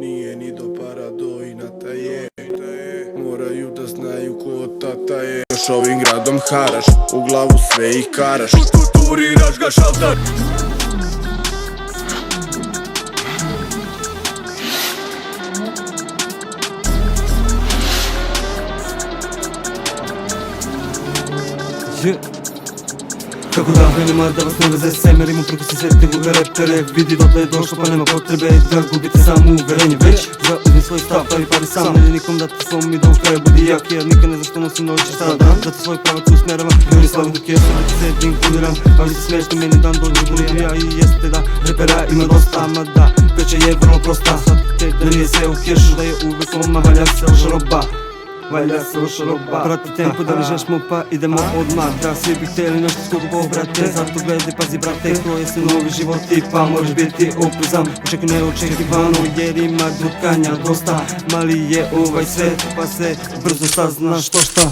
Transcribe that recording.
Nije ni do para do inata je. Moraju da znaju ko tata je. Još ovim gradom haraš, u glavu sve ih karaš. Turiraš ga šaltar. Kako da velim, a da vas ne veze se merimo preko se svete gube repere. Vidi dotle je došlo pa nema potrebe da gubite samo uverenje. Već zauzmi svoj stav, pravi pari sam. Ne nikom dati svom i do kraja budi jak. Jer nikad ne znaš što nosim noći sada dan. Zato svoj pravac usmeravam, ljudi slavu dok jesu da ti se vinkuliram. Ali se smiješno meni dan dođe budu ja i jeste da repera ima dosta. Ma da, priča je vrlo prosta. Shvatite da nije sve u kešu, da je uvek loma, valja se loša roba. Valja se loša roba. Prati tempo da ližeš mu pa idemo odmah. Da svi bi htjeli nešto skupo brate. Zato gledaj pazi brate, kroje se novi životi pa moraš biti oprezan. Očekuj neočekivano jer ima drukanja dosta. Mali je ovaj svet pa se brzo saznaš što šta.